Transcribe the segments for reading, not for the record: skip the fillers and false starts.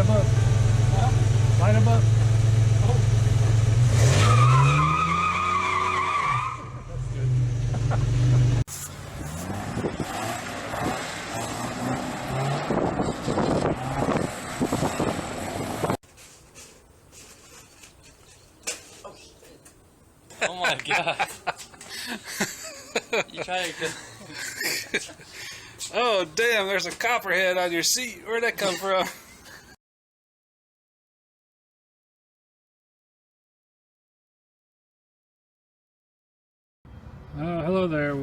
them up. Huh? Light them up. Oh. That's good. Oh my god. You try to go. Oh damn, there's a copperhead on your seat. Where'd that come from? Hello there.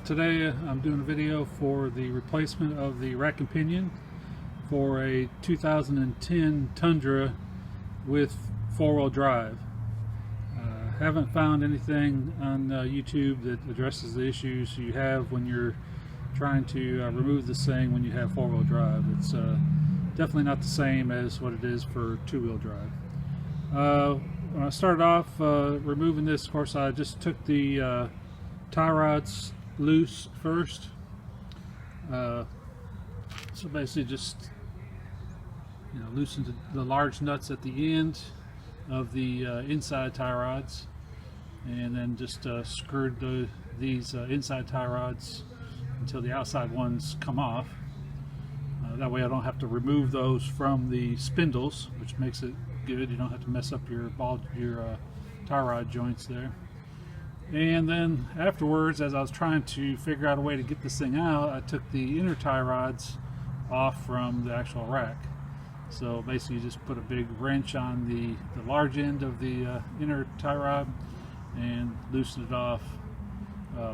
Today I'm doing a video for the replacement of the Rack Pinion for a 2010 Tundra with four-wheel drive. Haven't found anything on YouTube that addresses the issues you have when you're trying to remove this thing when you have four-wheel drive. It's definitely not the same as what it is for two-wheel drive. When I started off removing this, of course, I just took the tie rods loose first. So basically just loosened the large nuts at the end of the inside tie rods, and then just screwed these inside tie rods until the outside ones come off. That way I don't have to remove those from the spindles, which makes it good. You don't have to mess up your tie rod joints there. And then afterwards, as I was trying to figure out a way to get this thing out, I took the inner tie rods off from the actual rack. So basically you just put a big wrench on the large end of the inner tie rod and loosen it off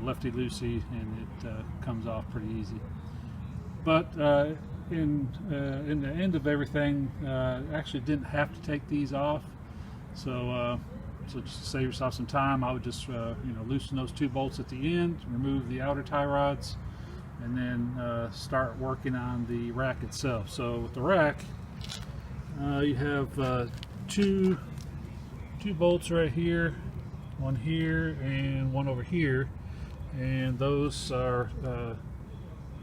lefty-loosey, and it comes off pretty easy. But in the end of everything, actually didn't have to take these off. So just to save yourself some time, I would just loosen those two bolts at the end, remove the outer tie rods, and then start working on the rack itself. So with the rack, you have two bolts right here, one here and one over here, and those are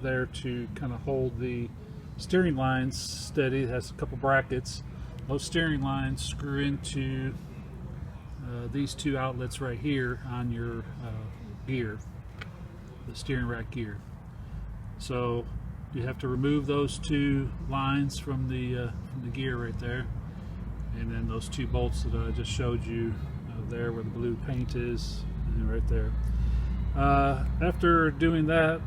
there to kind of hold the steering lines steady. It has a couple brackets. Those steering lines screw into these two outlets right here on your gear, the steering rack gear. So you have to remove those two lines from the gear right there, and then those two bolts that I just showed you there where the blue paint is, and right there. After doing that,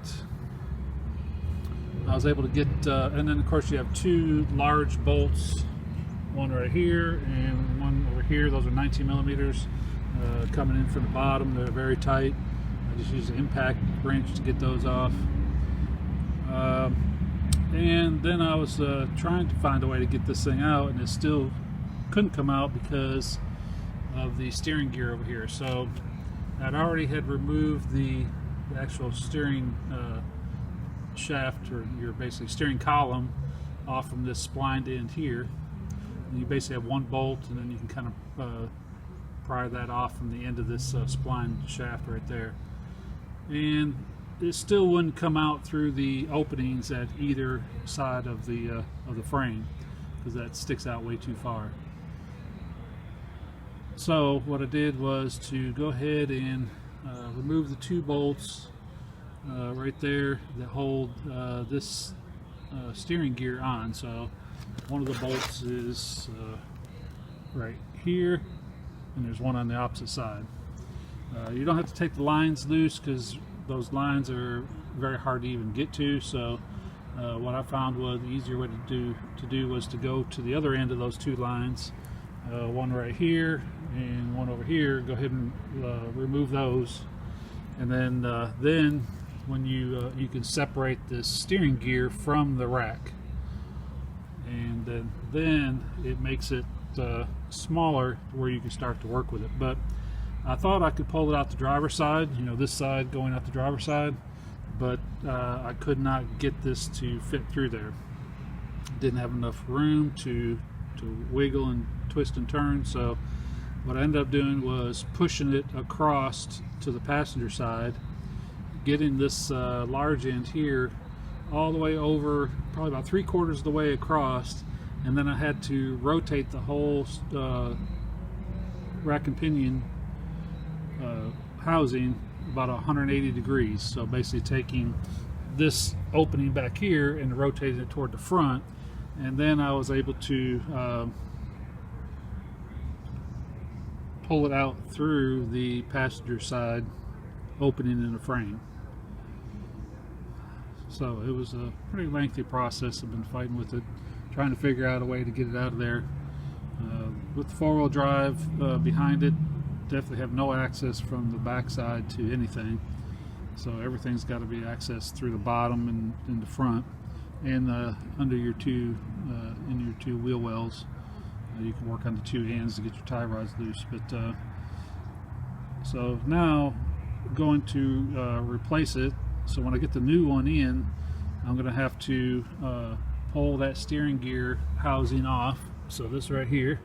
I was able to get, and then of course you have two large bolts, one right here and one over here. Those are 19 millimeters coming in from the bottom. They're very tight. I just use an impact wrench to get those off. And then I was trying to find a way to get this thing out, and it still couldn't come out because of the steering gear over here. So I'd already had removed the actual steering shaft, or your basically steering column, off from this splined end here. And you basically have one bolt, and then you can kind of pry that off from the end of this spline shaft right there. And it still wouldn't come out through the openings at either side of the frame, because that sticks out way too far. So what I did was to go ahead and remove the two bolts right there that hold this steering gear on. So one of the bolts is right here, and there's one on the opposite side. You don't have to take the lines loose, because those lines are very hard to even get to. So what I found was the easier way to do was to go to the other end of those two lines, one right here and one over here. Go ahead and remove those, and then when you can separate the steering gear from the rack, and then it makes it smaller where you can start to work with it. But I thought I could pull it out the driver's side, this side going out the driver's side, but I could not get this to fit through there. Didn't have enough room to wiggle and twist and turn. So what I ended up doing was pushing it across to the passenger side, getting this large end here all the way over, probably about 3/4 of the way across, and then I had to rotate the whole rack and pinion housing about 180 degrees. So basically taking this opening back here and rotating it toward the front, and then I was able to pull it out through the passenger side opening in the frame. So it was a pretty lengthy process. I've been fighting with it, trying to figure out a way to get it out of there. With the four-wheel drive behind it, definitely have no access from the backside to anything. So everything's got to be accessed through the bottom and in the front, and under your two wheel wells. You can work on the two ends to get your tie rods loose. But so now going to replace it. So when I get the new one in, I'm going to have to pull that steering gear housing off. So this right here,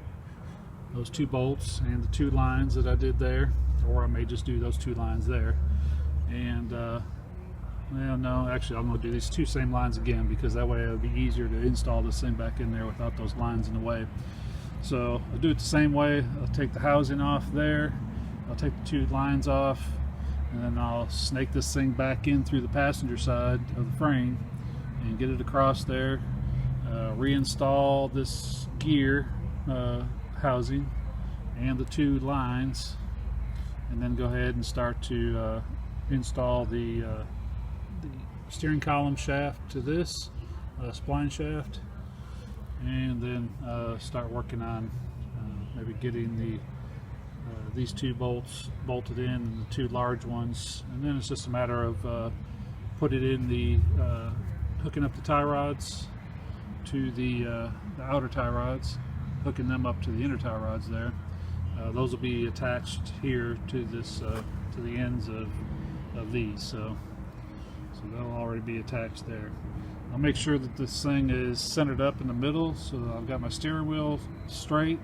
those two bolts and the two lines that I did there, or I may just do those two lines there. And well, no, actually I'm going to do these two same lines again, because that way it'll be easier to install this thing back in there without those lines in the way. So I'll do it the same way. I'll take the housing off there, I'll take the two lines off, and then I'll snake this thing back in through the passenger side of the frame and get it across there, reinstall this gear housing and the two lines, and then go ahead and start to install the steering column shaft to this spline shaft, and then start working on maybe getting these two bolts bolted in, and the two large ones, and then it's just a matter of putting in the hooking up the tie rods to the outer tie rods, hooking them up to the inner tie rods there. Those will be attached here to this to the ends of these, so they'll already be attached there. I'll make sure that this thing is centered up in the middle, so that I've got my steering wheel straight.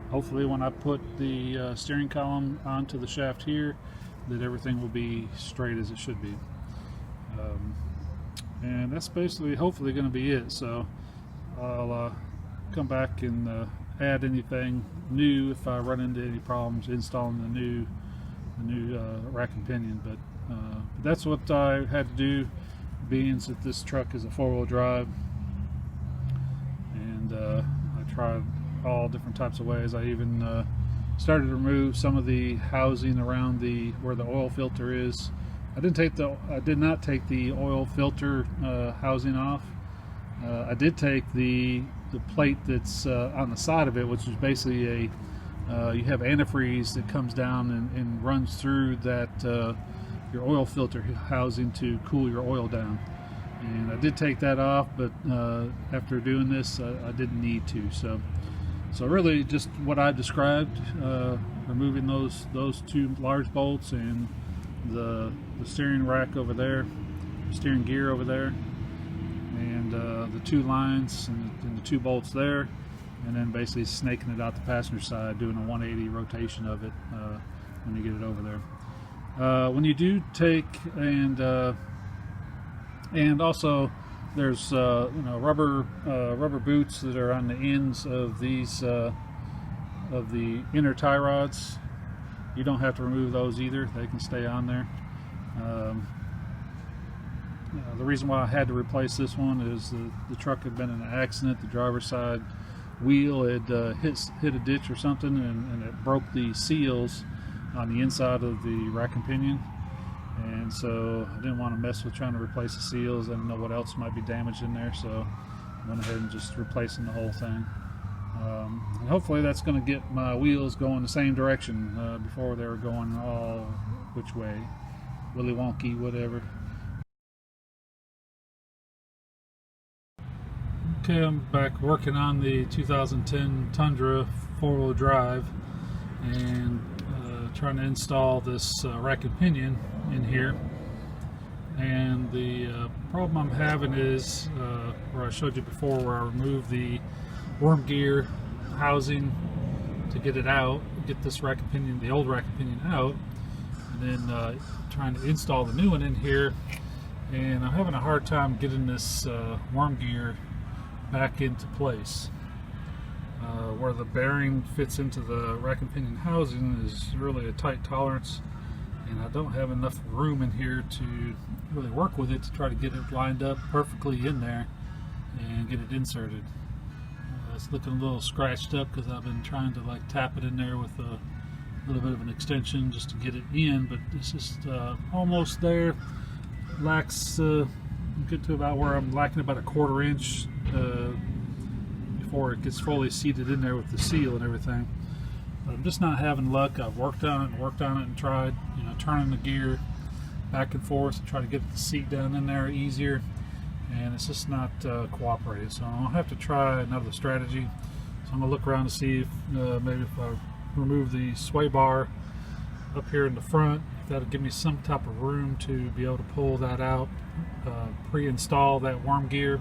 Hopefully when I put the steering column onto the shaft here, that everything will be straight as it should be. And that's basically hopefully going to be it. So I'll come back and add anything new if I run into any problems installing the new rack and pinion. But that's what I had to do, being that this truck is a four-wheel drive, and I tried all different types of ways. I even started to remove some of the housing around where the oil filter is. I did not take the oil filter housing off. I did take the plate that's on the side of it, which is basically you have antifreeze that comes down and runs through that your oil filter housing to cool your oil down. And I did take that off, but after doing this, I didn't need to. So really, just what I described, removing those two large bolts and the steering rack over there, steering gear over there, and the two lines and the two bolts there, and then basically snaking it out the passenger side, doing a 180 rotation of it when you get it over there. When you do take and also there's rubber boots that are on the ends of these of the inner tie rods. You don't have to remove those either; they can stay on there. The reason why I had to replace this one is the truck had been in an accident. The driver's side wheel had hit a ditch or something, and it broke the seals on the inside of the rack and pinion. And so I didn't want to mess with trying to replace the seals. I didn't know what else might be damaged in there, so I went ahead and just replacing the whole thing. And hopefully that's going to get my wheels going the same direction. Before they were going all which way, willy wonky, whatever. Okay, I'm back working on the 2010 Tundra four-wheel drive, and trying to install this rack and pinion in here. And the problem I'm having is where I showed you before, where I removed the worm gear housing to get it out, get this rack and pinion, the old rack and pinion out, and then trying to install the new one in here. And I'm having a hard time getting this worm gear back into place. Where the bearing fits into the rack and pinion housing is really a tight tolerance, and I don't have enough room in here to really work with it to try to get it lined up perfectly in there and get it inserted. It's looking a little scratched up because I've been trying to like tap it in there with a little bit of an extension just to get it in, but it's just almost there. Lacks get to about where I'm lacking about a 1/4 inch before it gets fully seated in there with the seal and everything. But I'm just not having luck. I've worked on it and tried, turning the gear back and forth to try to get the seat down in there easier, and it's just not cooperating. So I'll have to try another strategy. So I'm gonna look around to see if maybe if I remove the sway bar up here in the front, if that'll give me some type of room to be able to pull that out, pre-install that worm gear,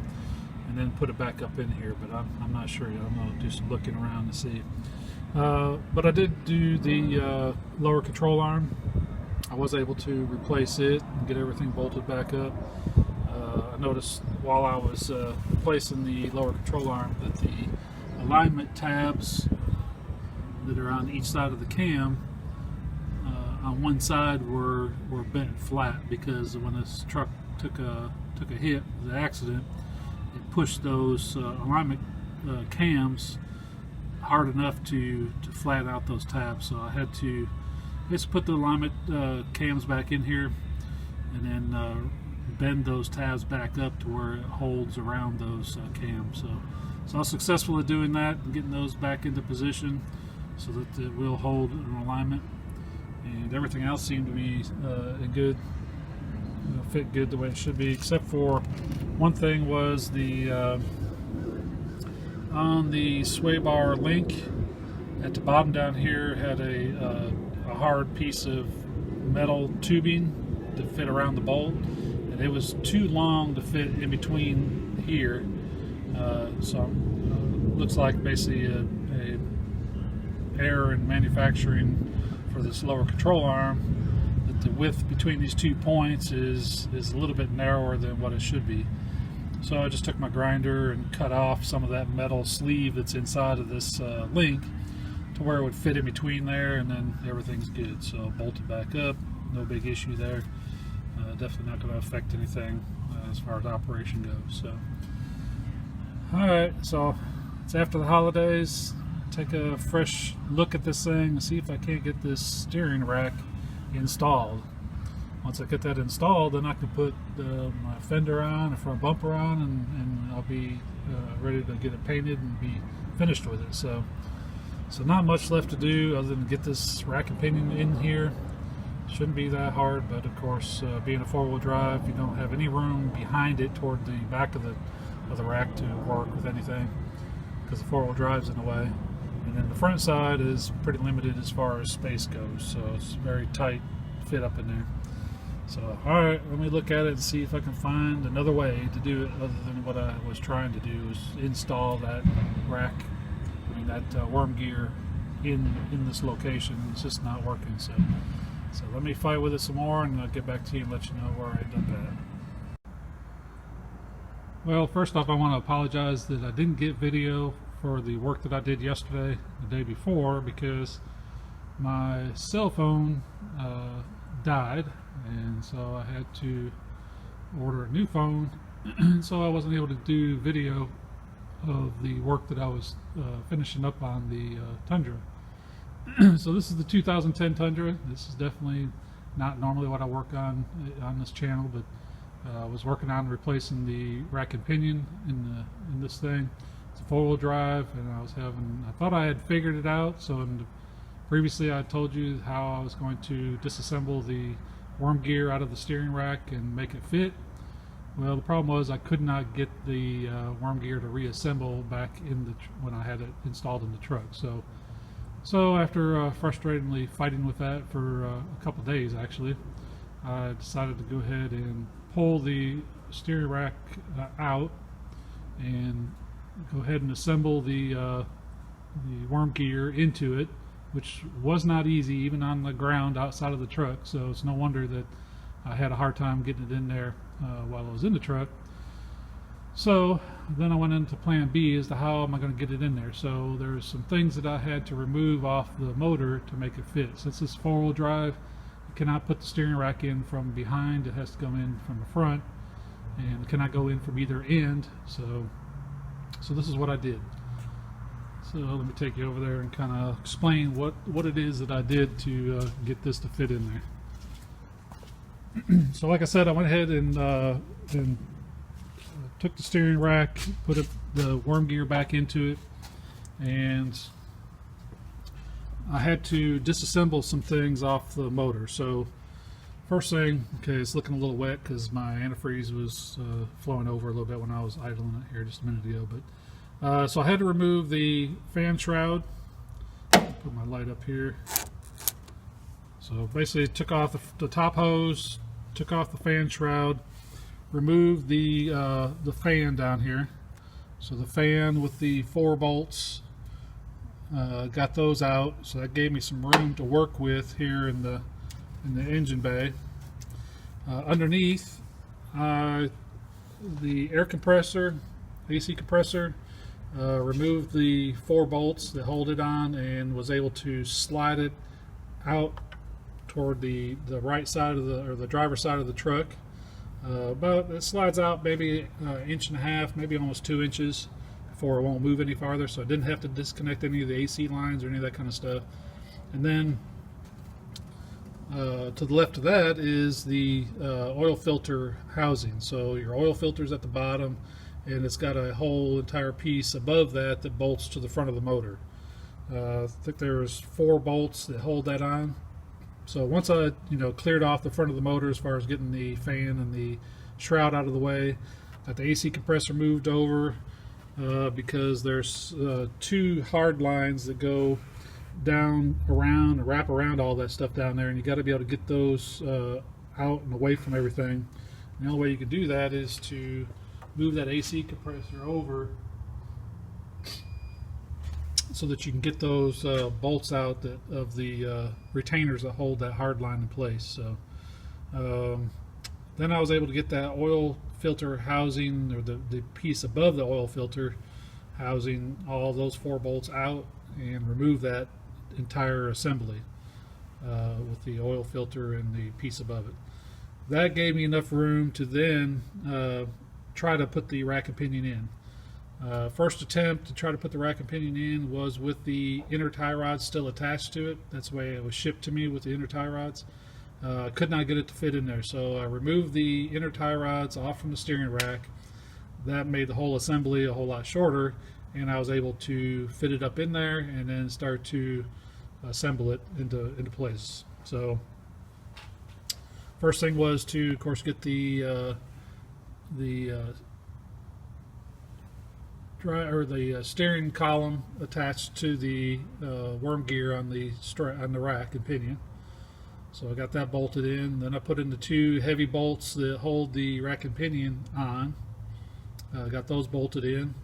and then put it back up in here. But I'm not sure yet. I'm going to do some looking around to see. But I did do the lower control arm. I was able to replace it and get everything bolted back up. I noticed while I was replacing the lower control arm that the alignment tabs that are on each side of the cam on one side were bent flat, because when this truck took a hit, the accident, it pushed those alignment cams hard enough to flatten out those tabs. So I had to just put the alignment cams back in here and then bend those tabs back up to where it holds around those cams. So I was successful at doing that and getting those back into position so that it will hold in alignment, and everything else seemed to be good, fit good the way it should be, except for one thing was the on the sway bar link at the bottom down here had a hard piece of metal tubing to fit around the bolt, and it was too long to fit in between here. So looks like basically a error in manufacturing for this lower control arm, that the width between these 2 points is a little bit narrower than what it should be. So I just took my grinder and cut off some of that metal sleeve that's inside of this link to where it would fit in between there, and then everything's good. So bolted back up, no big issue there. Definitely not going to affect anything as far as operation goes. So, all right, so it's after the holidays. Take a fresh look at this thing and see if I can't get this steering rack installed. Once I get that installed, then I can put my fender on, a front bumper on, and I'll be ready to get it painted and be finished with it. So not much left to do other than get this rack and pinion in here. Shouldn't be that hard, but of course, being a four-wheel drive, you don't have any room behind it toward the back of the rack to work with anything, because the four-wheel drive's in the way. And then the front side is pretty limited as far as space goes, so it's very tight fit up in there. So, alright, let me look at it and see if I can find another way to do it other than what I was trying to do, is install that rack, that worm gear in this location. It's just not working. So let me fight with it some more, and I'll get back to you and let you know where I end up at. Well, first off, I want to apologize that I didn't get video for the work that I did yesterday, the day before, because my cell phone died, and so I had to order a new phone. So I wasn't able to do video of the work that I was finishing up on the Tundra. So this is the 2010 Tundra. This is definitely not normally what I work on this channel, but I was working on replacing the rack and pinion in this thing. It's a four-wheel drive, and I thought I had figured it out. So previously I told you how I was going to disassemble the worm gear out of the steering rack and make it fit. Well, the problem was I could not get the worm gear to reassemble back in when I had it installed in the truck. So after frustratingly fighting with that for a couple days, actually, I decided to go ahead and pull the steering rack out and go ahead and assemble the worm gear into it, which was not easy even on the ground outside of the truck. So it's no wonder that I had a hard time getting it in there while I was in the truck. So then I went into plan B as to how am I going to get it in there. So there's some things that I had to remove off the motor to make it fit. Since it's four-wheel drive, you cannot put the steering rack in from behind. It has to come in from the front, and it cannot go in from either end. So this is what I did. So let me take you over there and kind of explain what it is that I did to get this to fit in there. So like I said, I went ahead and took the steering rack, put the worm gear back into it, and I had to disassemble some things off the motor. So first thing, okay, it's looking a little wet because my antifreeze was flowing over a little bit when I was idling it here just a minute ago. But so I had to remove the fan shroud. Put my light up here. So basically took off the top hose, took off the fan shroud, removed the fan down here. So the fan with the 4 bolts, got those out. So that gave me some room to work with here in the engine bay. Underneath, the air compressor, AC compressor, removed the 4 bolts that hold it on and was able to slide it out toward the right side of the driver's side of the truck. But it slides out maybe an inch and a half, maybe almost 2 inches before it won't move any farther. So I didn't have to disconnect any of the AC lines or any of that kind of stuff. And then to the left of that is the oil filter housing. So your oil filter is at the bottom, and it's got a whole entire piece above that that bolts to the front of the motor. I think there's 4 bolts that hold that on. So once I cleared off the front of the motor as far as getting the fan and the shroud out of the way, got the AC compressor moved over because there's 2 hard lines that go down around and wrap around all that stuff down there, and you got to be able to get those out and away from everything. And the only way you can do that is to move that AC compressor over so that you can get those bolts out of the retainers that hold that hard line in place. So then I was able to get that oil filter housing, or the piece above the oil filter housing, all those 4 bolts out, and remove that entire assembly with the oil filter and the piece above it. That gave me enough room to then try to put the rack and pinion in. First attempt to try to put the rack and pinion in was with the inner tie rods still attached to it. That's the way it was shipped to me, with the inner tie rods. Could not get it to fit in there, so I removed the inner tie rods off from the steering rack. That made the whole assembly a whole lot shorter, and I was able to fit it up in there and then start to assemble it into place. So first thing was to, of course, get the steering column attached to the worm gear on the rack and pinion. So I got that bolted in. Then I put in the 2 heavy bolts that hold the rack and pinion on. Got those bolted in.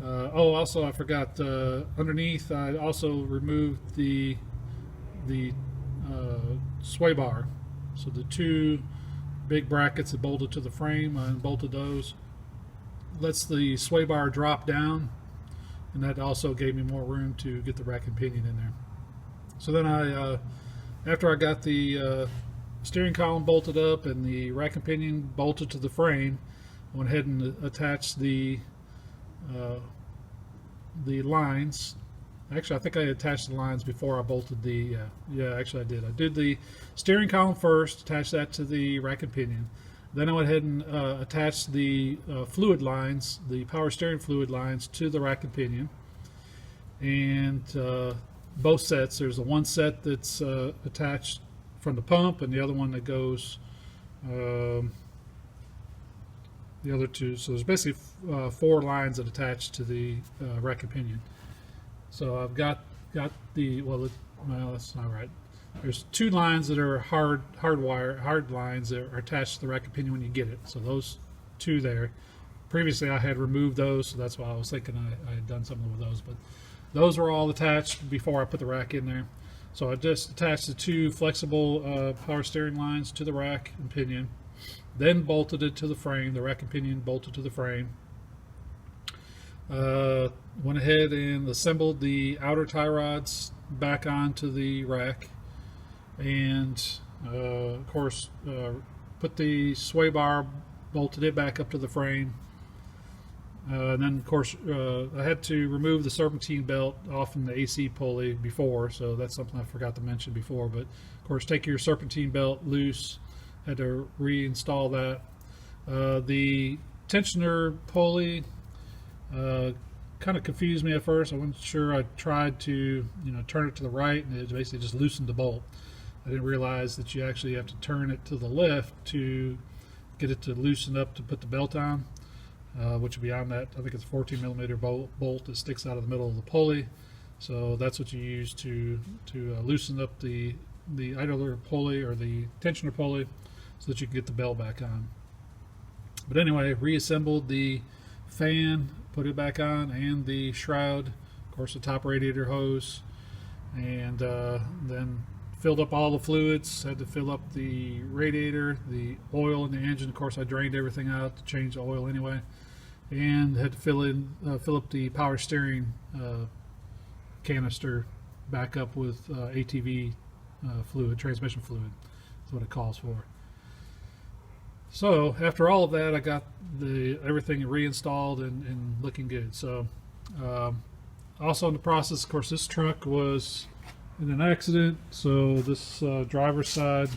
Also I forgot, underneath I also removed the sway bar. So the 2 big brackets that bolted to the frame, I unbolted those. Lets the sway bar drop down, and that also gave me more room to get the rack and pinion in there. So then after I got the steering column bolted up and the rack and pinion bolted to the frame, I went ahead and attached the lines. Actually, I think I attached the lines before I bolted the, actually I did. I did the steering column first, attached that to the rack and pinion. Then I went ahead and attached the fluid lines, the power steering fluid lines, to the rack and pinion. And both sets, there's one set that's attached from the pump, and the other one that goes, the other 2. So there's basically 4 lines that attach to the rack and pinion. So I've got the, well, that's not right. There's 2 lines that are hard lines that are attached to the rack and pinion when you get it. So those 2 there. Previously I had removed those, so that's why I was thinking I had done something with those. But those were all attached before I put the rack in there. So I just attached the 2 flexible power steering lines to the rack and pinion. then bolted it to the frame, the rack and pinion bolted to the frame. Went ahead and assembled the outer tie rods back onto the rack, and of course put the sway bar, bolted it back up to the frame. And then of course I had to remove the serpentine belt off from the AC pulley before, so that's something I forgot to mention before. But of course, take your serpentine belt loose, had to reinstall that. The tensioner pulley kind of confused me at first. I wasn't sure. I tried to turn it to the right, and it basically just loosened the bolt. I didn't realize that you actually have to turn it to the left to get it to loosen up to put the belt on, which will be on that, I think it's a 14 millimeter bolt that sticks out of the middle of the pulley. So that's what you use to loosen up the idler pulley or the tensioner pulley, so that you can get the belt back on. But anyway, reassembled the fan, put it back on, and the shroud, of course the top radiator hose, and then filled up all the fluids. Had to fill up the radiator, the oil in the engine. Of course I drained everything out to change the oil anyway, and had to fill up the power steering canister back up with ATV fluid, transmission fluid. That's what it calls for. So after all of that, I got everything reinstalled and looking good. So also in the process, of course, this truck was in an accident, so this driver's side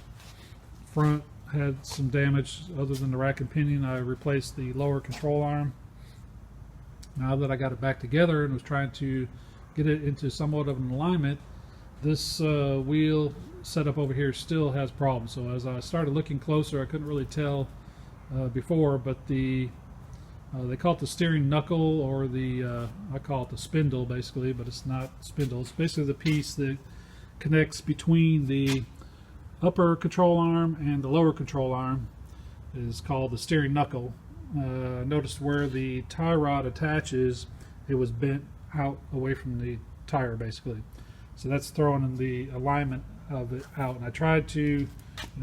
front had some damage. Other than the rack and pinion, I replaced the lower control arm. Now that I got it back together and was trying to get it into somewhat of an alignment, this wheel setup over here still has problems. So as I started looking closer, I couldn't really tell before, but they call it the steering knuckle, or I call it the spindle basically, but it's not spindle. It's basically the piece that connects between the upper control arm and the lower control arm is called the steering knuckle. Notice where the tie rod attaches, it was bent out away from the tire basically. So that's throwing the alignment of it out, and I tried to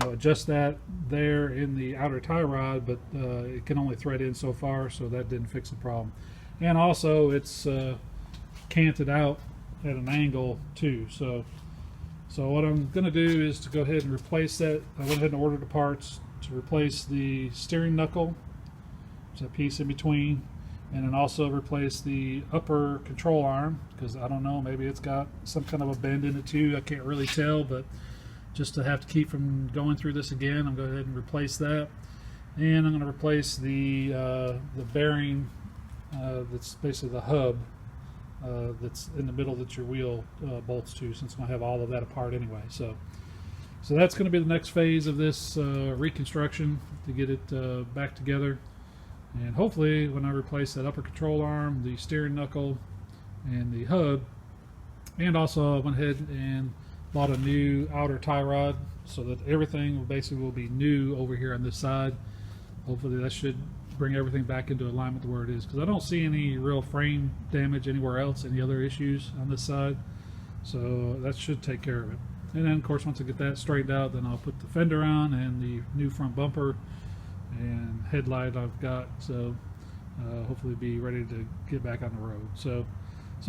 adjust that there in the outer tie rod, but it can only thread in so far, so that didn't fix the problem. And also it's canted out at an angle too. So what I'm going to do is to go ahead and replace that. I went ahead and ordered the parts to replace the steering knuckle, it's a piece in between, and then also replace the upper control arm, because I don't know, maybe it's got some kind of a bend in it too. I can't really tell, but just to have to keep from going through this again, I'm going to go ahead and replace that. And I'm going to replace the bearing that's basically the hub that's in the middle that your wheel bolts to, since I have all of that apart anyway. So that's going to be the next phase of this reconstruction, to get it back together. And hopefully when I replace that upper control arm, the steering knuckle, and the hub, and also I went ahead and bought a new outer tie rod, so that everything basically will be new over here on this side. Hopefully that should bring everything back into alignment to where it is, because I don't see any real frame damage anywhere else, any other issues on this side. So that should take care of it. And then of course once I get that straightened out, then I'll put the fender on and the new front bumper and headlight I've got, so hopefully be ready to get back on the road. So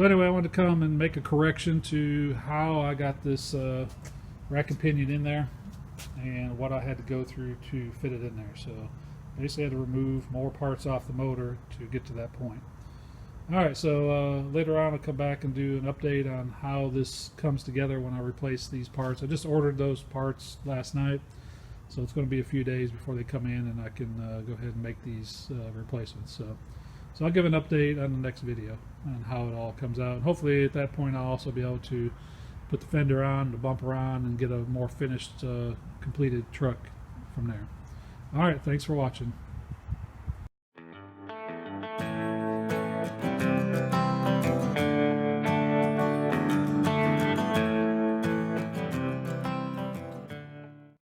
anyway, I wanted to come and make a correction to how I got this rack and pinion in there, and what I had to go through to fit it in there. So basically I had to remove more parts off the motor to get to that point. Alright, so later on I'll come back and do an update on how this comes together when I replace these parts. I just ordered those parts last night, so it's going to be a few days before they come in and I can go ahead and make these replacements. So I'll give an update on the next video on how it all comes out. And hopefully at that point I'll also be able to put the fender on, the bumper on, and get a more finished, completed truck from there. Alright, thanks for watching.